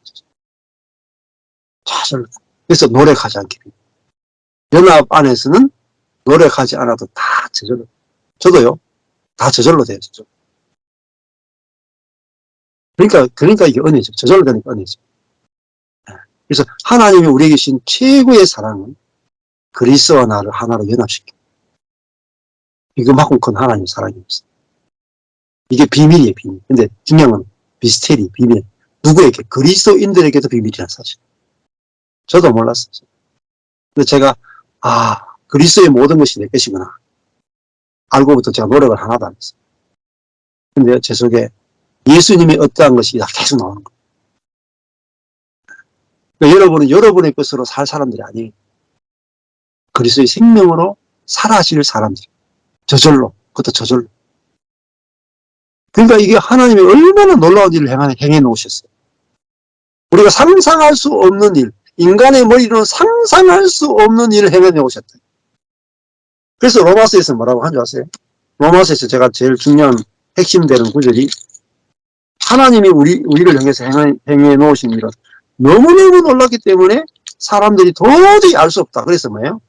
저절로. 그래서 노력하지 않게 돼요. 연합 안에서는 노력하지 않아도 다 저절로. 저도요. 다 저절로 돼요. 저절로. 그러니까 이게 은혜죠. 저절로 되니까 은혜죠. 그래서 하나님이 우리에게 주신 최고의 사랑은 그리스도와 나를 하나로 연합시켜. 이거만큼 큰 하나님의 사랑이 없어요. 이게 비밀이에요, 비밀. 근데 중요한 건 미스테리, 비밀. 누구에게? 그리스도인들에게도 비밀이라는 사실. 저도 몰랐어요. 근데 제가, 그리스도의 모든 것이 내 것이구나. 알고부터 제가 노력을 하나도 안 했어요. 근데 제 속에 예수님의 어떠한 것이 계속 나오는 거예요. 그러니까 여러분은 여러분의 것으로 살 사람들이 아니에요. 그리스도의 생명으로 살아질 사람들이. 저절로. 그것도 저절로. 그러니까 이게 하나님이 얼마나 놀라운 일을 행해 놓으셨어요. 우리가 상상할 수 없는 일, 인간의 머리로는 상상할 수 없는 일을 행해 놓으셨다. 그래서 로마서에서 뭐라고 한 줄 아세요? 로마서에서 제가 제일 중요한 핵심되는 구절이 하나님이 우리를 향해서 행해 놓으신 일은 너무너무 놀랐기 때문에 사람들이 도저히 알 수 없다. 그래서 뭐예요?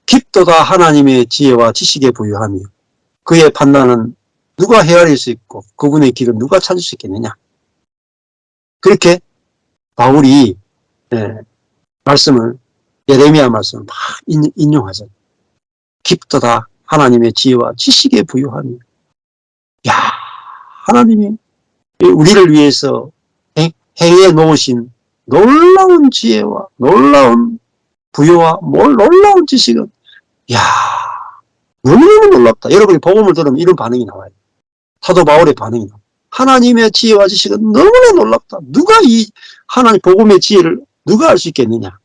깊도다 하나님의 지혜와 지식에 부유하며 그의 판단은 누가 헤아릴 수 있고 그분의 길은 누가 찾을 수 있겠느냐. 그렇게 바울이 말씀을, 예레미야 말씀을 막 인용하죠. 깊도다 하나님의 지혜와 지식에 부유하며. 야, 하나님이 우리를 위해서 행해 놓으신 놀라운 지혜와 놀라운 부여와 놀라운 지식은, 야, 너무너무 놀랍다. 여러분이 복음을 들으면 이런 반응이 나와요. 사도 바울의 반응이 나와요. 하나님의 지혜와 지식은 너무나 놀랍다. 누가 이 하나님 복음의 지혜를 누가 알 수 있겠느냐.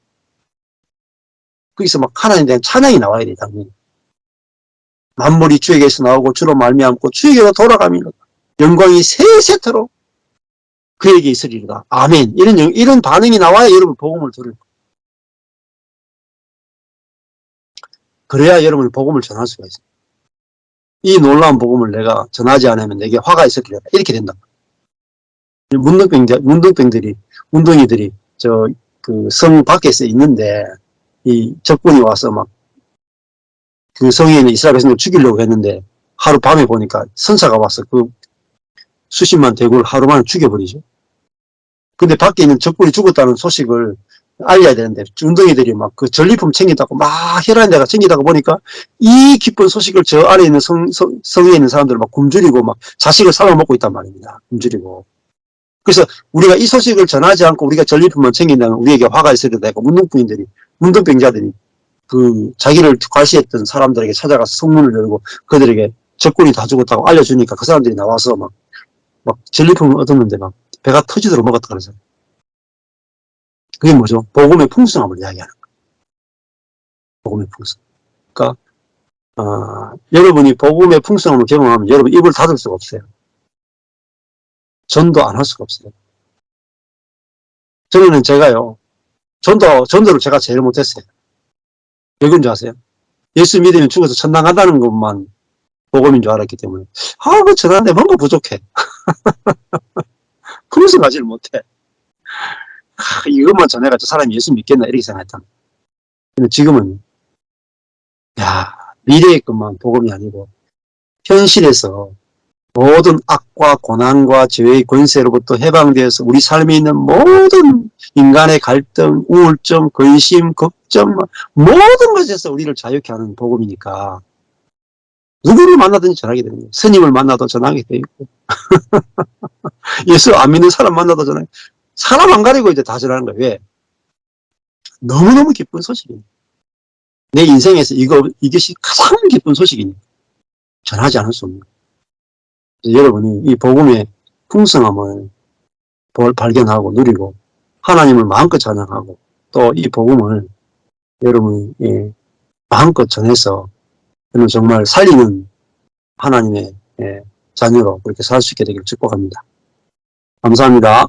거기서 막 하나님에 대한 찬양이 나와야 돼, 당연히. 만물이 주에게서 나오고 주로 말미암고 주에게로 돌아가며 영광이 세세토록 그에게 있으리로다. 아멘. 이런 반응이 나와야 여러분 복음을 들을 거예요. 그래야 여러분이 복음을 전할 수가 있어요. 이 놀라운 복음을 내가 전하지 않으면 내게 화가 있었기를 이렇게 된다. 운동이들이 성 밖에서 있는데 이 적군이 와서 막 그 성에 있는 이스라엘 백성을 죽이려고 했는데 하루 밤에 보니까 선사가 와서 그 수십만 대군을 하루 만에 죽여버리죠. 근데 밖에 있는 적군이 죽었다는 소식을 알려야 되는데 운동이들이 막 그 전리품 챙기다고 막 혈안에 내가 챙기다가 보니까 이 기쁜 소식을 저 아래에 있는 성에 있는 사람들을 막 굶주리고 막 자식을 삶아먹고 있단 말입니다. 굶주리고. 그래서 우리가 이 소식을 전하지 않고 우리가 전리품만 챙긴다면 우리에게 화가 있어야 되고 문둥병자들이 그 자기를 과시했던 사람들에게 찾아가서 성문을 열고 그들에게 적군이 다 죽었다고 알려주니까 그 사람들이 나와서 막 전리품을 얻었는데 막 배가 터지도록 먹었다 그러죠. 그게 뭐죠? 복음의 풍성함을 이야기하는 거예요. 복음의 풍성. 그러니까 여러분이 복음의 풍성함을 경험하면 여러분 입을 닫을 수가 없어요. 전도 안 할 수가 없어요. 저는 제가요, 전도를 제가 제일 못했어요. 왜 그런 줄 아세요? 예수 믿으면 죽어서 천당 간다는 것만 복음인 줄 알았기 때문에 그거 전하는데 뭔가 부족해. 그래서 가지를 못해. 이것만 전해가지고 사람이 예수 믿겠나 이렇게 생각했다. 근데 지금은 미래의 것만 복음이 아니고 현실에서 모든 악과 고난과 죄의 권세로부터 해방되어서 우리 삶에 있는 모든 인간의 갈등, 우울증, 근심, 걱정, 모든 것에서 우리를 자유케 하는 복음이니까 누구를 만나든지 전하게 되는 거예요. 스님을 만나도 전하게 돼 있고 예수 안 믿는 사람 만나도 전하게 사람 안 가리고 이제 다 전하는 거예요. 왜? 너무너무 기쁜 소식이에요. 내 인생에서 이것이 가장 기쁜 소식이니까 전하지 않을 수 없는 거예요. 여러분이 이 복음의 풍성함을 발견하고 누리고 하나님을 마음껏 찬양하고 또 이 복음을 여러분이 마음껏 전해서 저는 정말 살리는 하나님의 자녀로 그렇게 살 수 있게 되기를 축복합니다. 감사합니다.